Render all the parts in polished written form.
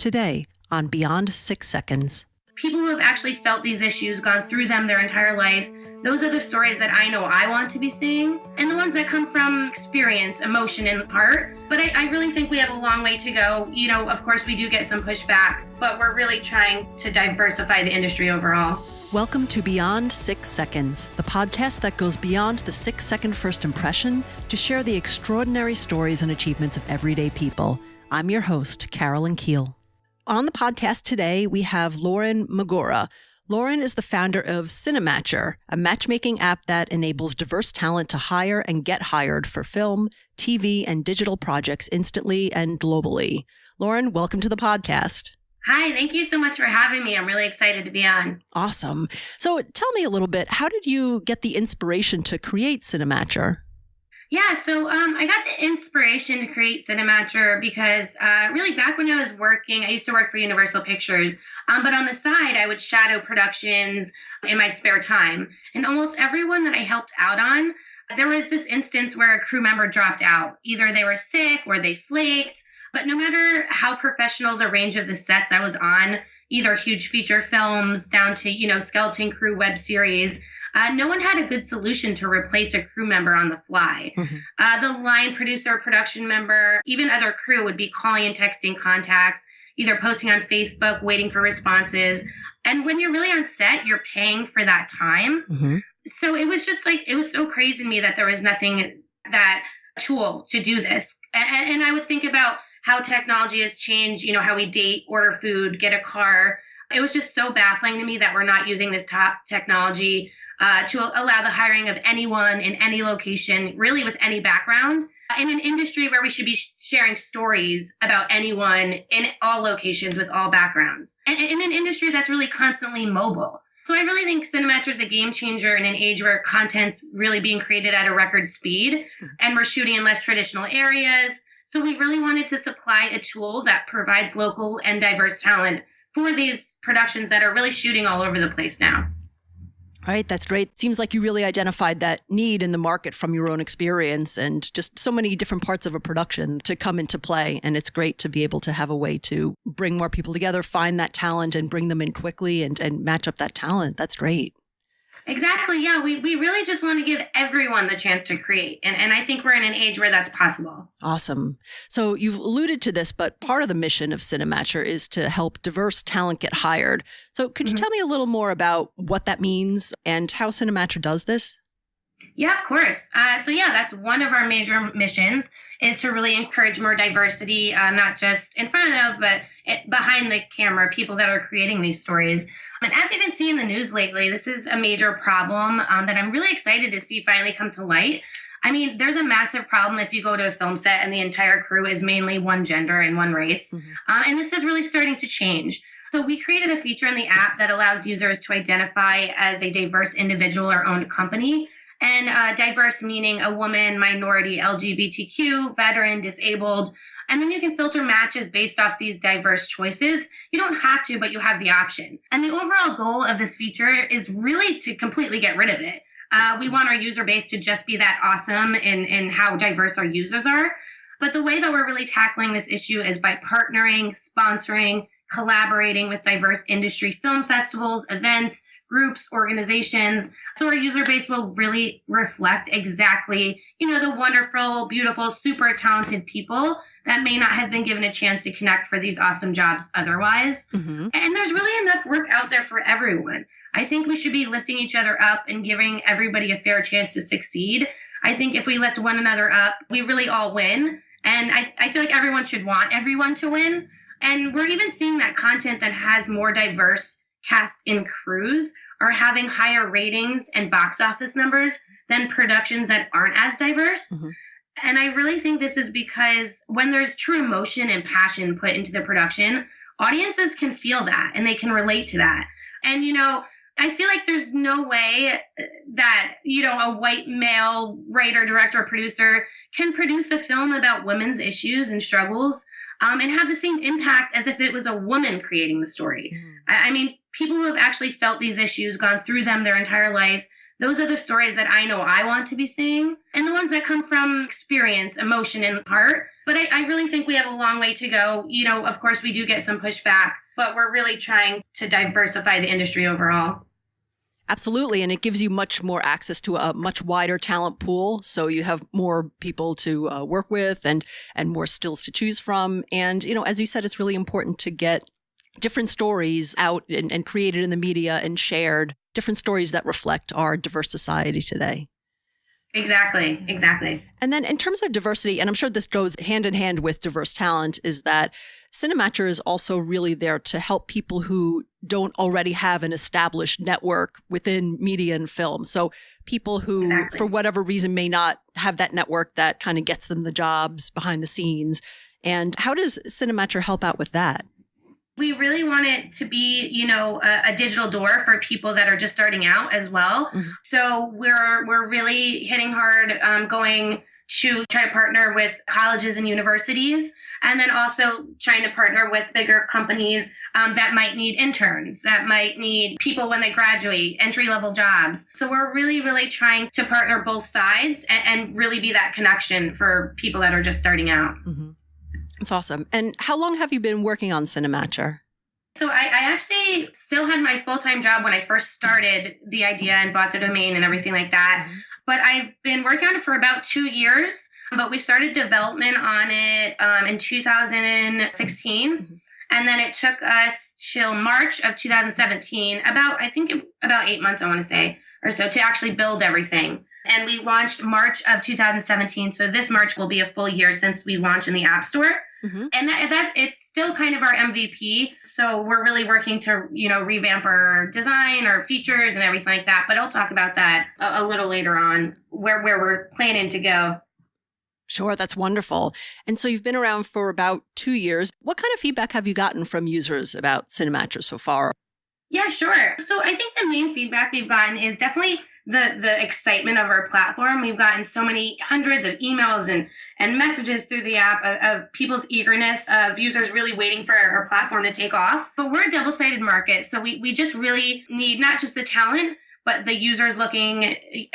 Today on Beyond 6 Seconds. People who have actually felt these issues, gone through them their entire life, those are the stories that I know I want to be seeing, and the ones that come from experience, emotion, and heart. But I really think we have a long way to go. You know, of course, we do get some pushback, but we're really trying to diversify the industry overall. Welcome to Beyond 6 Seconds, the podcast that goes beyond the 6-second first impression to share the extraordinary stories and achievements of everyday people. I'm your host, Carolyn Keel. On the podcast today, we have Lauren Magura. Lauren is the founder of Cinematcher, a matchmaking app that enables diverse talent to hire and get hired for film, TV, and digital projects instantly and globally. Lauren, welcome to the podcast. Hi, thank you so much for having me. I'm really excited to be on. Awesome. So tell me a little bit, how did you get the inspiration to create Cinematcher? Yeah, so I got the inspiration to create Cinematcher because really back when I was working, I used to work for Universal Pictures, but on the side, I would shadow productions in my spare time. And almost everyone that I helped out on, there was this instance where a crew member dropped out. Either they were sick or they flaked, but no matter how professional the range of the sets I was on, either huge feature films down to, skeleton crew web series, no one had a good solution to replace a crew member on the fly. Mm-hmm. The line producer, production member, even other crew would be calling and texting contacts, either posting on Facebook, waiting for responses. And when you're really on set, you're paying for that time. Mm-hmm. So it was just it was so crazy to me that there was nothing that tool to do this. And I would think about how technology has changed, how we date, order food, get a car. It was just so baffling to me that we're not using this top technology to allow the hiring of anyone in any location, really with any background, in an industry where we should be sharing stories about anyone in all locations with all backgrounds, and in an industry that's really constantly mobile. So I really think Cinematcher is a game changer in an age where content's really being created at a record speed, and we're shooting in less traditional areas. So we really wanted to supply a tool that provides local and diverse talent for these productions that are really shooting all over the place now. All right, that's great. Seems like you really identified that need in the market from your own experience and just so many different parts of a production to come into play. And it's great to be able to have a way to bring more people together, find that talent and bring them in quickly and match up that talent. That's great. Exactly. Yeah, we really just want to give everyone the chance to create. And I think we're in an age where that's possible. Awesome. So you've alluded to this, but part of the mission of Cinematcher is to help diverse talent get hired. So could you tell me a little more about what that means and how Cinematcher does this? Yeah, of course. That's one of our major missions is to really encourage more diversity, not just in front of, but behind the camera, people that are creating these stories. And as you can see in the news lately, this is a major problem that I'm really excited to see finally come to light. I mean, there's a massive problem if you go to a film set and the entire crew is mainly one gender and one race. Mm-hmm. And this is really starting to change. So we created a feature in the app that allows users to identify as a diverse individual or owned company. And diverse meaning a woman, minority, LGBTQ, veteran, disabled. And then you can filter matches based off these diverse choices. You don't have to, but you have the option. And the overall goal of this feature is really to completely get rid of it. We want our user base to just be that awesome in how diverse our users are. But the way that we're really tackling this issue is by partnering, sponsoring, collaborating with diverse industry film festivals, events, groups, organizations, so our user base will really reflect exactly, the wonderful, beautiful, super talented people that may not have been given a chance to connect for these awesome jobs otherwise. Mm-hmm. And there's really enough work out there for everyone. I think we should be lifting each other up and giving everybody a fair chance to succeed. I think if we lift one another up, we really all win. And I feel like everyone should want everyone to win. And we're even seeing that content that has more diverse cast and crews are having higher ratings and box office numbers than productions that aren't as diverse. Mm-hmm. And I really think this is because when there's true emotion and passion put into the production, audiences can feel that and they can relate to that. And, I feel like there's no way that, a white male writer, director, producer can produce a film about women's issues and struggles and have the same impact as if it was a woman creating the story. I mean, people who have actually felt these issues, gone through them their entire life, those are the stories that I know I want to be seeing. And the ones that come from experience, emotion, and heart. But I really think we have a long way to go. Of course, we do get some pushback, but we're really trying to diversify the industry overall. Absolutely. And it gives you much more access to a much wider talent pool. So you have more people to work with and more stills to choose from. And, as you said, it's really important to get different stories out and created in the media and shared, different stories that reflect our diverse society today. Exactly. And then in terms of diversity, and I'm sure this goes hand in hand with diverse talent, is that Cinematcher is also really there to help people who don't already have an established network within media and film. So people who, for whatever reason, may not have that network that kind of gets them the jobs behind the scenes. And how does Cinematcher help out with that? We really want it to be, a digital door for people that are just starting out as well. Mm-hmm. So we're really hitting hard, going to try to partner with colleges and universities, and then also trying to partner with bigger companies that might need interns, that might need people when they graduate, entry-level jobs. So we're really, really trying to partner both sides and really be that connection for people that are just starting out. Mm-hmm. That's awesome. And how long have you been working on Cinematcher? So I actually still had my full-time job when I first started the idea and bought the domain and everything like that. Mm-hmm. But I've been working on it for about 2 years. But we started development on it in 2016. Mm-hmm. And then it took us till March of 2017, about 8 months, I want to say, or so, to actually build everything. And we launched March of 2017. So this March will be a full year since we launched in the App Store. Mm-hmm. And that it's still kind of our MVP. So we're really working to, revamp our design, our features and everything like that. But I'll talk about that a little later on, where we're planning to go. Sure, that's wonderful. And so you've been around for about 2 years. What kind of feedback have you gotten from users about Cinematcher so far? Yeah, sure. So I think the main feedback we've gotten is definitely the excitement of our platform. We've gotten so many hundreds of emails and messages through the app of people's eagerness, of users really waiting for our platform to take off. But we're a double-sided market, so we just really need not just the talent, but the users the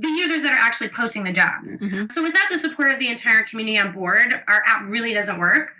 users that are actually posting the jobs. Mm-hmm. So without the support of the entire community on board, our app really doesn't work.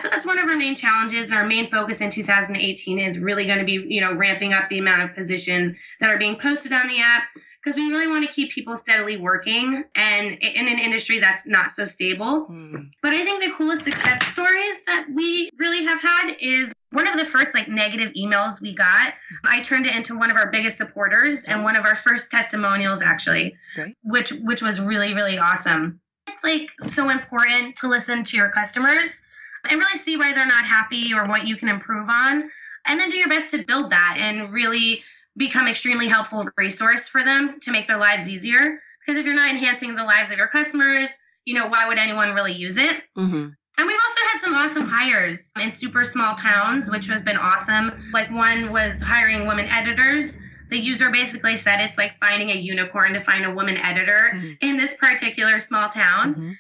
So that's one of our main challenges, and our main focus in 2018 is really going to be, ramping up the amount of positions that are being posted on the app, because we really want to keep people steadily working and in an industry that's not so stable. Mm. But I think the coolest success stories that we really have had is one of the first negative emails we got. I turned it into one of our biggest supporters and one of our first testimonials, actually, which was really, really awesome. It's so important to listen to your customers and really see why they're not happy or what you can improve on, and then do your best to build that and really become extremely helpful resource for them to make their lives easier. Because if you're not enhancing the lives of your customers, why would anyone really use it? Mm-hmm. And we've also had some awesome hires in super small towns, which has been awesome. One was hiring women editors. The user basically said it's like finding a unicorn to find a woman editor in this particular small town. Mm-hmm.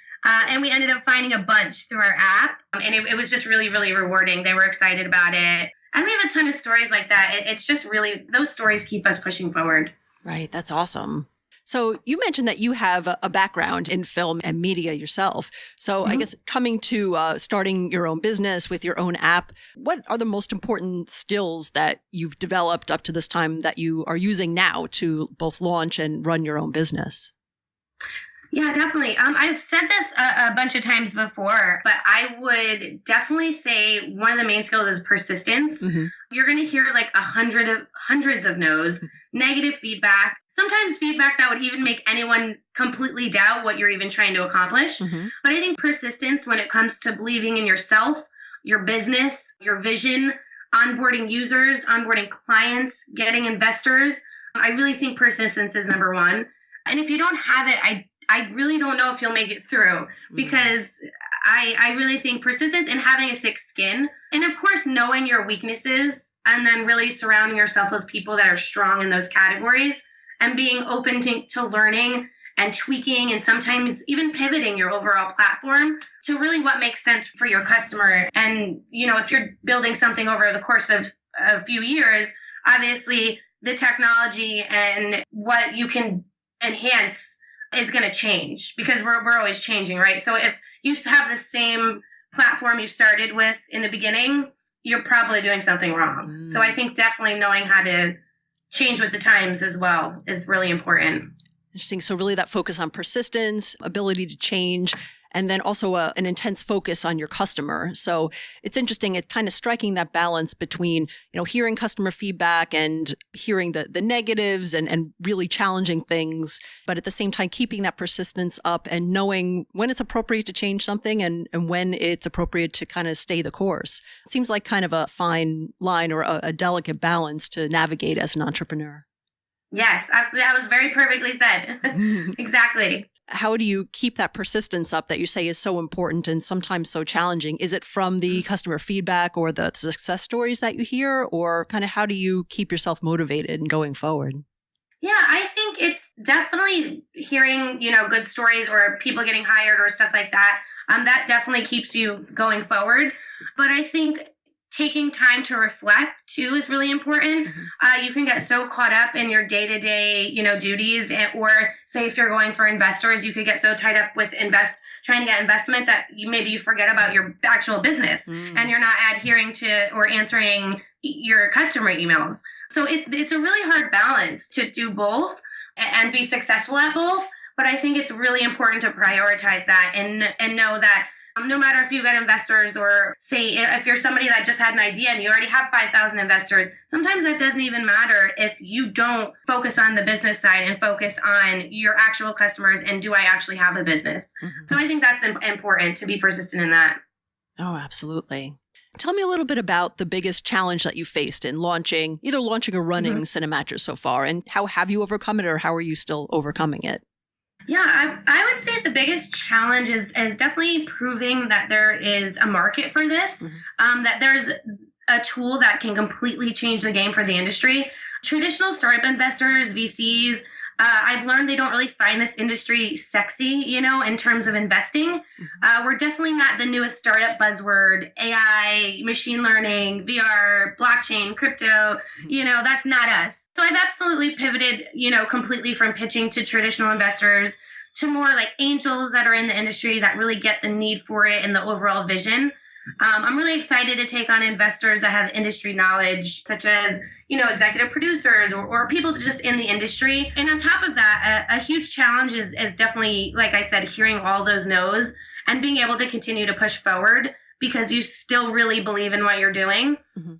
And we ended up finding a bunch through our app. And it was just really, really rewarding. They were excited about it. And we have a ton of stories like that. It's just really, those stories keep us pushing forward. Right. That's awesome. So you mentioned that you have a background in film and media yourself. So I guess coming to starting your own business with your own app, what are the most important skills that you've developed up to this time that you are using now to both launch and run your own business? Yeah, definitely. I've said this a bunch of times before, but I would definitely say one of the main skills is persistence. Mm-hmm. You're going to hear hundreds of no's, negative feedback, sometimes feedback that would even make anyone completely doubt what you're even trying to accomplish. Mm-hmm. But I think persistence when it comes to believing in yourself, your business, your vision, onboarding users, onboarding clients, getting investors, I really think persistence is number one. And if you don't have it, I really don't know if you'll make it through, because I really think persistence and having a thick skin, and of course knowing your weaknesses, and then really surrounding yourself with people that are strong in those categories, and being open to learning and tweaking and sometimes even pivoting your overall platform to really what makes sense for your customer. And, if you're building something over the course of a few years, obviously the technology and what you can enhance is going to change because we're always changing, right? So if you have the same platform you started with in the beginning, you're probably doing something wrong. So I think definitely knowing how to change with the times as well is really important. Interesting. So really that focus on persistence, ability to change, and then also an intense focus on your customer. So it's interesting. It's kind of striking that balance between, hearing customer feedback and hearing the negatives and really challenging things, but at the same time, keeping that persistence up and knowing when it's appropriate to change something and when it's appropriate to kind of stay the course. It seems like kind of a fine line or a delicate balance to navigate as an entrepreneur. Yes, absolutely. That was very perfectly said. Exactly. How do you keep that persistence up that you say is so important and sometimes so challenging? Is it from the customer feedback or the success stories that you hear, or kind of how do you keep yourself motivated and going forward? Yeah, I think it's definitely hearing, good stories or people getting hired or stuff like that. That definitely keeps you going forward. But I think taking time to reflect too is really important. You can get so caught up in your day-to-day, duties, or say if you're going for investors, you could get so tied up with trying to get investment that you forget about your actual business and you're not adhering to or answering your customer emails. So it's a really hard balance to do both and be successful at both. But I think it's really important to prioritize that and know that no matter if you get investors or say if you're somebody that just had an idea and you already have 5,000 investors, sometimes that doesn't even matter if you don't focus on the business side and focus on your actual customers and do I actually have a business? So I think that's important to be persistent in that. Oh, absolutely. Tell me a little bit about the biggest challenge that you faced in either launching or running Cinematcher so far, and how have you overcome it or how are you still overcoming it? Yeah, I would say the biggest challenge is definitely proving that there is a market for this, that there's a tool that can completely change the game for the industry. Traditional startup investors, VCs, I've learned they don't really find this industry sexy, in terms of investing. We're definitely not the newest startup buzzword, AI, machine learning, VR, blockchain, crypto, that's not us. So I've absolutely pivoted, completely from pitching to traditional investors to more like angels that are in the industry that really get the need for it and the overall vision. I'm really excited to take on investors that have industry knowledge, such as, executive producers or people just in the industry. And on top of that, a huge challenge is definitely, like I said, hearing all those no's and being able to continue to push forward because you still really believe in what you're doing,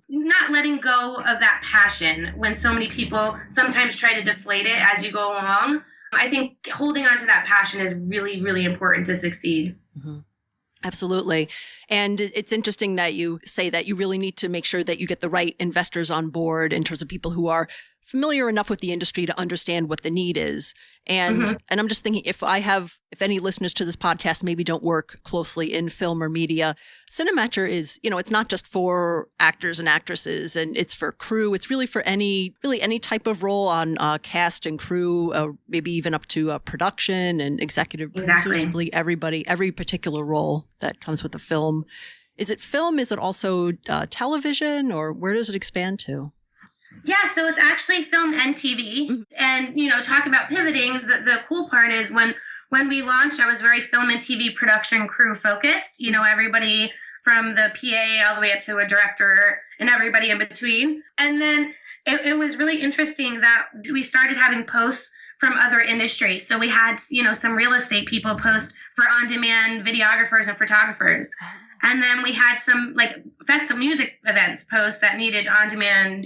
not letting go of that passion when so many people sometimes try to deflate it as you go along. I think holding on to that passion is really, really important to succeed. Absolutely. And it's interesting that you say that you really need to make sure that you get the right investors on board in terms of people who are familiar enough with the industry to understand what the need is. And I'm just thinking if any listeners to this podcast maybe don't work closely in film or media, Cinematcher is, it's not just for actors and actresses and it's for crew. It's really for any type of role on cast and crew, maybe even up to production and executive producers, really everybody, every particular role that comes with the film. Is it film? Is it also television, or where does it expand to? Yeah, so it's actually film and TV. And, talking about pivoting, the cool part is when we launched, I was very film and TV production crew focused, everybody from the PA all the way up to a director and everybody in between. And then it was really interesting that we started having posts from other industries. So we had, some real estate people post for on-demand videographers and photographers. And then we had some festival music events posts that needed on-demand,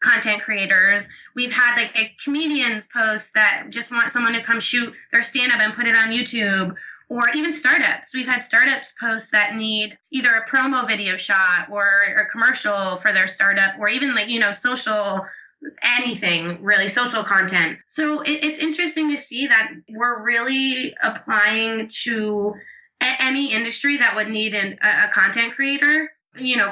content creators. We've had comedians posts that just want someone to come shoot their stand-up and put it on YouTube, or even startups. We've had startups posts that need either a promo video shot or a commercial for their startup, or even social, anything really, social content. So it's interesting to see that we're really applying to any industry that would need a content creator,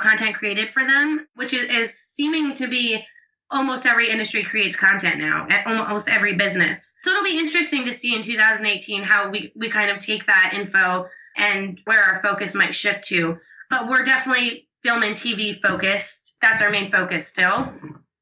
content created for them, which is seeming to be almost every industry creates content now, at almost every business. So it'll be interesting to see in 2018 how we kind of take that info and where our focus might shift to. But we're definitely film and TV focused. That's our main focus still.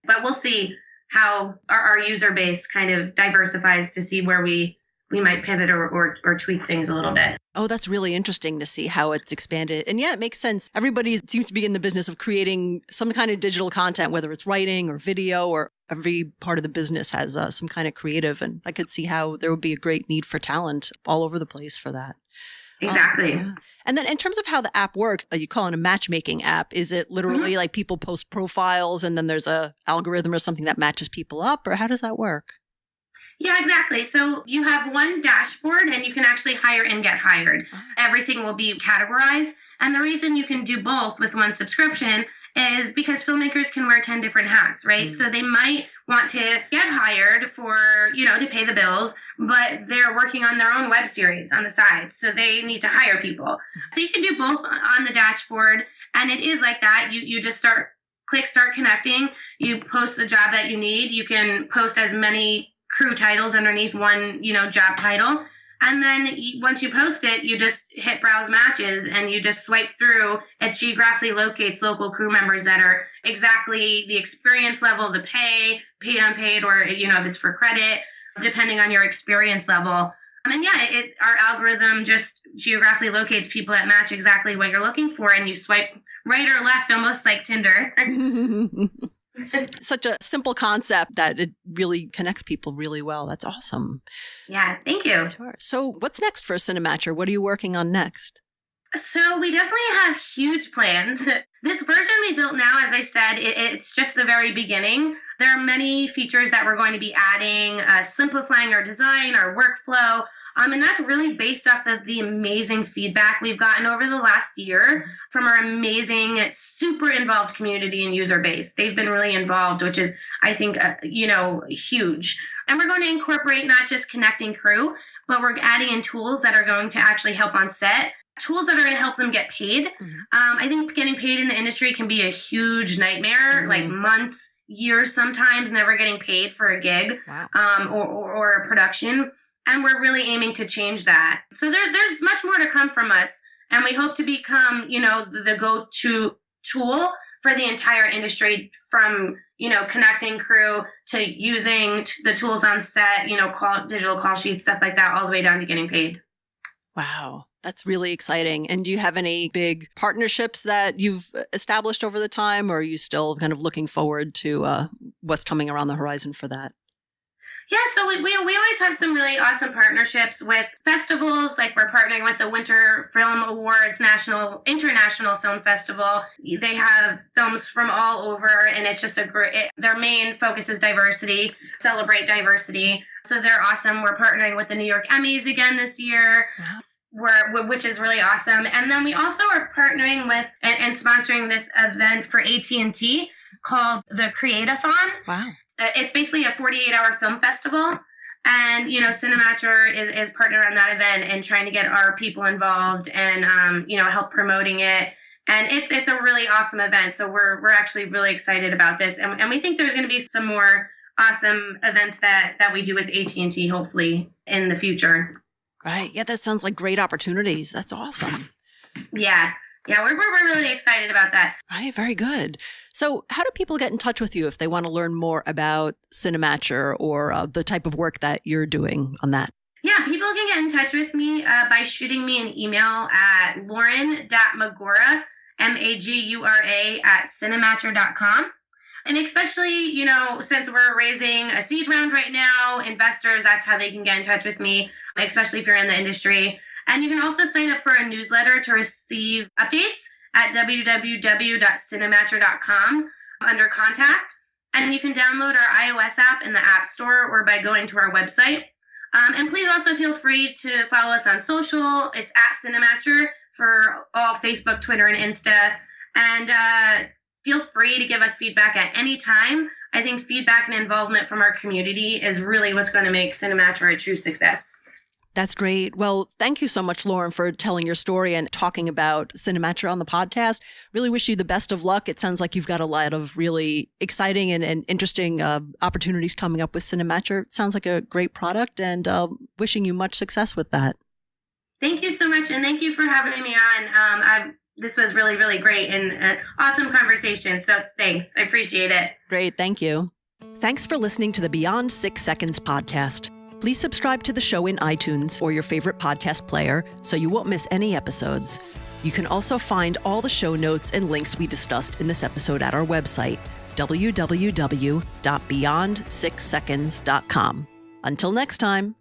But we'll see how our user base kind of diversifies to see where we we might pivot or tweak things a little bit. Oh, that's really interesting to see how it's expanded. And yeah, it makes sense. Everybody seems to be in the business of creating some kind of digital content, whether it's writing or video, or every part of the business has some kind of creative. And I could see how there would be a great need for talent all over the place for that. Exactly. Yeah. And then in terms of how the app works, you call it a matchmaking app. Is it literally like people post profiles and then there's a algorithm or something that matches people up, or how does that work? Yeah, exactly. So you have one dashboard and you can actually hire and get hired. Everything will be categorized. And the reason you can do both with one subscription is because filmmakers can wear 10 different hats, right? So they might want to get hired for, to pay the bills, but they're working on their own web series on the side. So they need to hire people. So you can do both on the dashboard. And it is like that. You just click start connecting. You post the job that you need. You can post as many crew titles underneath one, job title. And then once you post it, you just hit browse matches and you just swipe through. It geographically locates local crew members that are exactly the experience level, the pay, paid, unpaid, or, if it's for credit, depending on your experience level. And yeah, our algorithm just geographically locates people that match exactly what you're looking for. And you swipe right or left, almost like Tinder. Such a simple concept that it really connects people really well. That's awesome. Yeah, thank you. Sure. So what's next for Cinematcher? What are you working on next? So we definitely have huge plans. This version we built now, as I said, it's just the very beginning. There are many features that we're going to be adding, simplifying our design, our workflow. And that's really based off of the amazing feedback we've gotten over the last year from our amazing, super involved community and user base. They've been really involved, which is, I think, huge. And we're going to incorporate not just connecting crew, but we're adding in tools that are going to actually help on set, tools that are going to help them get paid. I think getting paid in the industry can be a huge nightmare, like months, years sometimes, never getting paid for a gig. Or a production. And we're really aiming to change that. So there's much more to come from us. And we hope to become, the go-to tool for the entire industry, from, connecting crew to using the tools on set, digital call sheets, stuff like that, all the way down to getting paid. Wow. That's really exciting. And do you have any big partnerships that you've established over the time, or are you still kind of looking forward to what's coming around the horizon for that? Yeah, so we always have some really awesome partnerships with festivals. Like we're partnering with the Winter Film Awards International Film Festival. They have films from all over, and it's just their main focus is diversity, celebrate diversity. So they're awesome. We're partnering with the New York Emmys again this year. Which is really awesome. And then we also are partnering with and sponsoring this event for AT&T called the Create-a-thon. Wow. It's basically a 48-hour film festival. And, Cinematcher is partnered on that event and trying to get our people involved and, help promoting it. And it's a really awesome event. So we're actually really excited about this. And we think there's going to be some more awesome events that we do with AT&T, hopefully, in the future. Right. Yeah, that sounds like great opportunities. That's awesome. Yeah. Yeah, we're really excited about that. Right. Very good. So how do people get in touch with you if they want to learn more about Cinematcher or the type of work that you're doing on that? Yeah, people can get in touch with me by shooting me an email at lauren.magura, Magura, @cinematcher.com. And especially, since we're raising a seed round right now, investors, that's how they can get in touch with me, especially if you're in the industry. And you can also sign up for a newsletter to receive updates at www.cinematcher.com under contact. And you can download our iOS app in the App Store or by going to our website. And please also feel free to follow us on social. It's @Cinematcher for all Facebook, Twitter, and Insta. And feel free to give us feedback at any time. I think feedback and involvement from our community is really what's going to make Cinematcher a true success. That's great. Well, thank you so much, Lauren, for telling your story and talking about Cinematcher on the podcast. Really wish you the best of luck. It sounds like you've got a lot of really exciting and interesting opportunities coming up with Cinematcher. It sounds like a great product, and wishing you much success with that. Thank you so much, and thank you for having me on. This was really, really great and an awesome conversation. So thanks. I appreciate it. Great. Thank you. Thanks for listening to the Beyond 6 Seconds podcast. Please subscribe to the show in iTunes or your favorite podcast player so you won't miss any episodes. You can also find all the show notes and links we discussed in this episode at our website, www.beyond6seconds.com. Until next time.